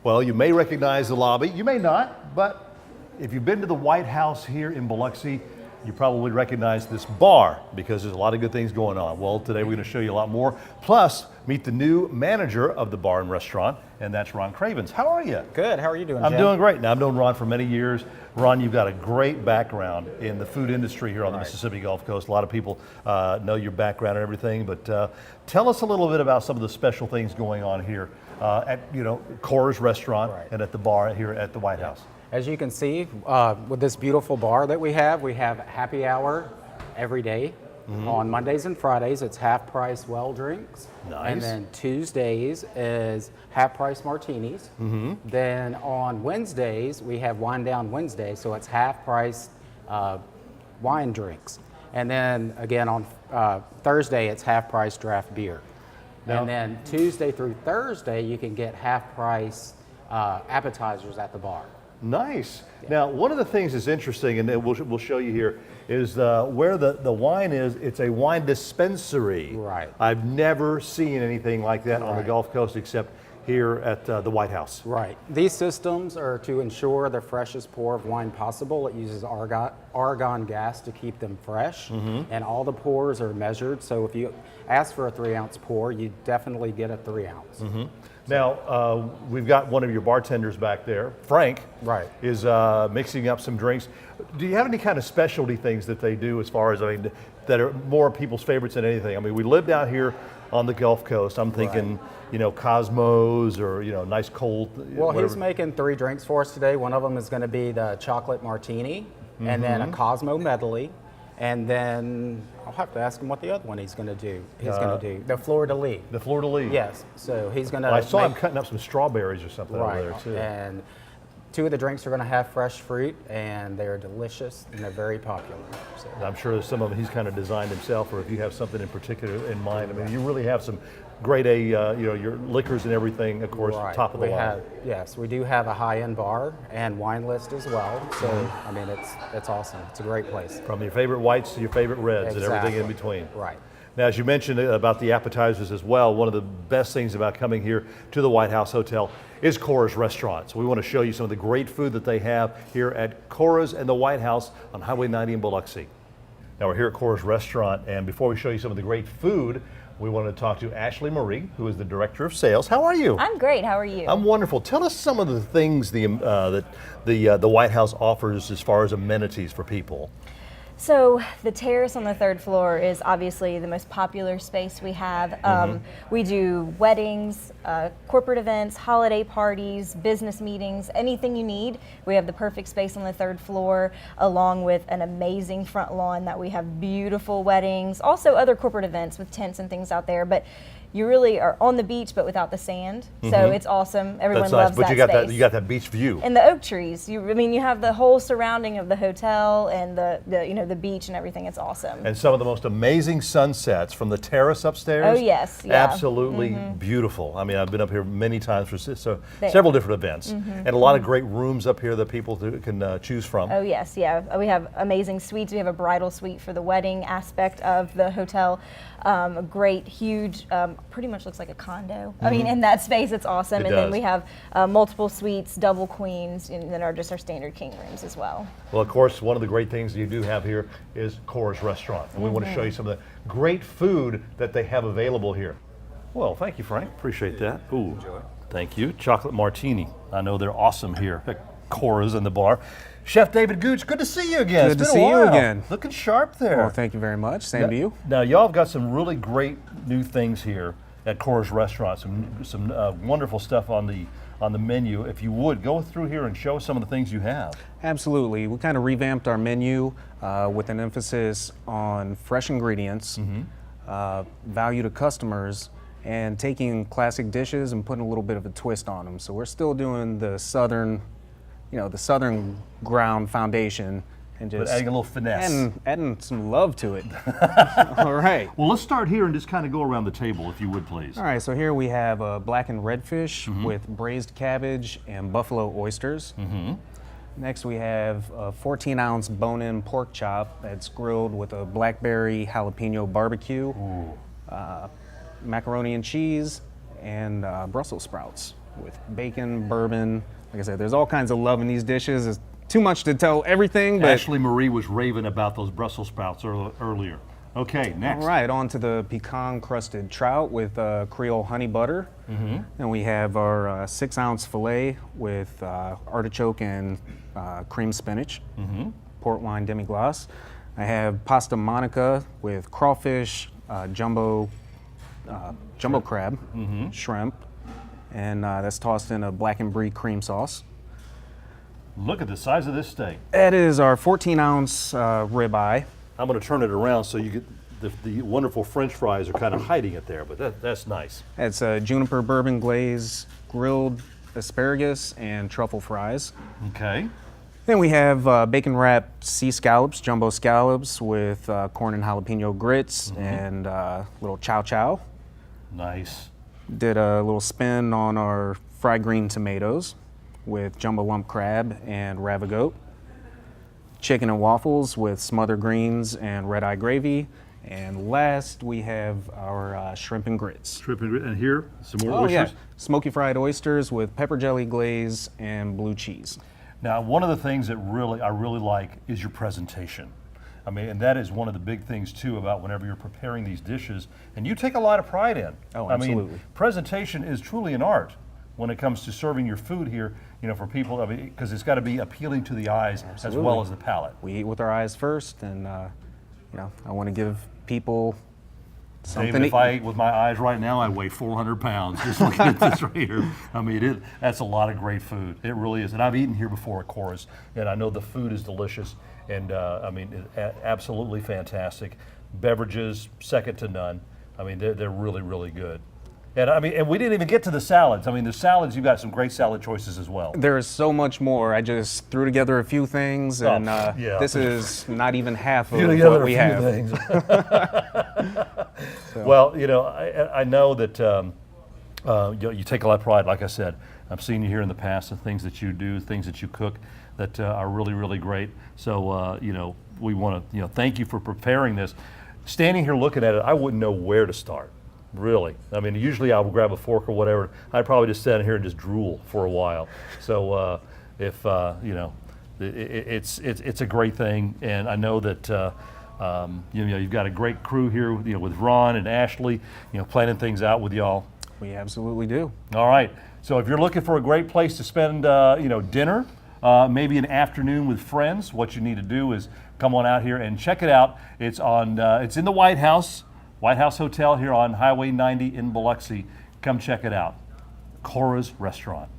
Well, you may recognize the lobby, you may not, but if you've been to the White House here in Biloxi, you probably recognize this bar because there's a lot of good things going on. Well, today we're going to show you a lot more. Plus, meet the new manager of the bar and restaurant, and that's Ron Cravens. How are you? Good. How are you doing, I'm Jim? doing great. Now, I've known Ron for many years. Ron, you've got a great background in the food industry here on the Mississippi Gulf Coast. A lot of people know your background and everything, but tell us a little bit about some of the special things going on here at Cora's restaurant and at the bar here at the White House. As you can see, with this beautiful bar that we have happy hour every day. On Mondays and Fridays, it's half price well drinks. Nice. And then Tuesdays is half price martinis. Then on Wednesdays, we have wine down Wednesday, so it's half price wine drinks. And then again on Thursday, it's half price draft beer. Now, and then Tuesday through Thursday, you can get half price appetizers at the bar. Nice. Yeah. Now, one of the things that's interesting, and we'll show you here, is where the wine is. It's a wine dispensary. Right. I've never seen anything like that on the Gulf Coast except here at the White House. Right. These systems are to ensure the freshest pour of wine possible. It uses argon gas to keep them fresh, and all the pours are measured. So if you ask for a 3-ounce pour, you definitely get a 3-ounce. Now, we've got one of your bartenders back there, Frank, is mixing up some drinks. Do you have any kind of specialty things that they do as far as, that are more people's favorites than anything? I mean, we live down here on the Gulf Coast. I'm thinking, Cosmos or, nice cold. Well, whatever. he's making 3 drinks for us today. One of them is going to be the chocolate martini, and then a Cosmo medley. And then I'll have to ask him what the other one he's going to do. The Fleur de Lis. The Fleur de Lis. Yes. So he's going to. Well, I saw him cutting up some strawberries or something over there too. And 2 of the drinks are going to have fresh fruit, and they're delicious and they're very popular. So. I'm sure some of them he's kind of designed himself, or if you have something in particular in mind. I mean, you really have some grade A, your liquors and everything, of course, top of the line. Yes, we do have a high-end bar and wine list as well. So, I mean, it's awesome. It's a great place. From your favorite whites to your favorite reds and everything in between. Right. Now, as you mentioned about the appetizers as well, one of the best things about coming here to the White House Hotel is Cora's Restaurant. So we want to show you some of the great food that they have here at Cora's and the White House on Highway 90 in Biloxi. Now, we're here at Cora's Restaurant, and before we show you some of the great food, we wanted to talk to Ashley Marie, who is the Director of Sales. How are you? I'm great. How are you? I'm wonderful. Tell us some of the things that the White House offers as far as amenities for people. So the terrace on the 3rd floor is obviously the most popular space we have. We do weddings, corporate events, holiday parties, business meetings, anything you need. We have the perfect space on the 3rd floor, along with an amazing front lawn that we have beautiful weddings, also other corporate events with tents and things out there. But you really are on the beach, but without the sand. So it's awesome. Everyone loves that space. You got that beach view. And the oak trees. You have the whole surrounding of the hotel and the beach and everything. It's awesome. And some of the most amazing sunsets from the terrace upstairs. Oh yes, yeah. Absolutely beautiful. I mean, I've been up here many times for several different events, and a lot of great rooms up here that people can choose from. Oh yes, yeah. We have amazing suites. We have a bridal suite for the wedding aspect of the hotel. A great, huge, pretty much looks like a condo. I mean, in that space, it's awesome. Then we have multiple suites, double queens, and then just our standard king rooms as well. Well, of course, one of the great things you do have here is Cora's Restaurant. And we want to show you some of the great food that they have available here. Well, thank you, Frank. Appreciate that. Ooh, enjoy. Thank you. Chocolate martini. I know they're awesome here at Cora's in the bar. Chef David Gooch, good to see you again. Good to see you again. Looking sharp there. Well, thank you very much. Same to you. Now, y'all have got some really great new things here at Cora's Restaurant. Some wonderful stuff on the menu. If you would, go through here and show us some of the things you have. Absolutely. We kind of revamped our menu with an emphasis on fresh ingredients, value to customers, and taking classic dishes and putting a little bit of a twist on them. So we're still doing the southern ground foundation, and just but adding a little finesse. Adding some love to it. All right. Well, let's start here and just kind of go around the table, if you would, please. All right, so here we have blackened redfish with braised cabbage and buffalo oysters. Next we have a 14-ounce bone-in pork chop that's grilled with a blackberry jalapeno barbecue, macaroni and cheese, and Brussels sprouts. with bacon, bourbon. Like I said, there's all kinds of love in these dishes. It's too much to tell everything, but Ashley Marie was raving about those Brussels sprouts earlier. Okay, next. all right, on to the pecan crusted trout with Creole honey butter. And we have our 6-ounce filet with artichoke and cream spinach, port wine demi-glace. I have pasta monica with crawfish, jumbo crab, shrimp, and that's tossed in a blackened brie cream sauce. Look at the size of this steak. That is our 14-ounce ribeye. I'm going to turn it around so you get the wonderful French fries are kind of hiding it there, but that's nice. It's juniper bourbon glaze, grilled asparagus, and truffle fries. Okay. Then we have bacon wrapped sea scallops, jumbo scallops with corn and jalapeno grits and little chow chow. Nice. Did a little spin on our fried green tomatoes with jumbo lump crab and ravigote. Chicken and waffles with smothered greens and red eye gravy. And last, we have our shrimp and grits. Shrimp and here, some more oysters. Yeah, smoky fried oysters with pepper jelly glaze and blue cheese. Now, one of the things that I really like is your presentation. I mean, and that is one of the big things too about whenever you're preparing these dishes, and you take a lot of pride in. Oh, I mean, absolutely. presentation is truly an art when it comes to serving your food here. You know, for people, I mean, because it's got to be appealing to the eyes as well as the palate. We eat with our eyes first, and you know, I want to give people something. David, if to I ate with my eyes right now, I weigh 400 pounds just looking at this right here. I mean, that's a lot of great food. It really is. And I've eaten here before at Cora's, and I know the food is delicious. And I mean, absolutely fantastic. Beverages, second to none. I mean, they're really, really good. And I mean, and we didn't even get to the salads. I mean, the salads, you've got some great salad choices as well. There is so much more. I just threw together a few things, and yeah. this is not even half of Together what a we few have. things. Well, you know, I know that you take a lot of pride. Like I said, I've seen you here in the past, the things that you do, things that you cook that are really, really great. So, you know, we want to, thank you for preparing this. Standing here looking at it, I wouldn't know where to start. Really. I mean, usually I would grab a fork or whatever. I'd probably just stand here and just drool for a while. So if, it's a great thing. And I know that, you've got a great crew here, with Ron and Ashley, planning things out with y'all. We absolutely do. All right. So if you're looking for a great place to spend, dinner, maybe an afternoon with friends, what you need to do is come on out here and check it out. It's it's in the White House Hotel here on Highway 90 in Biloxi. Come check it out. Cora's Restaurant.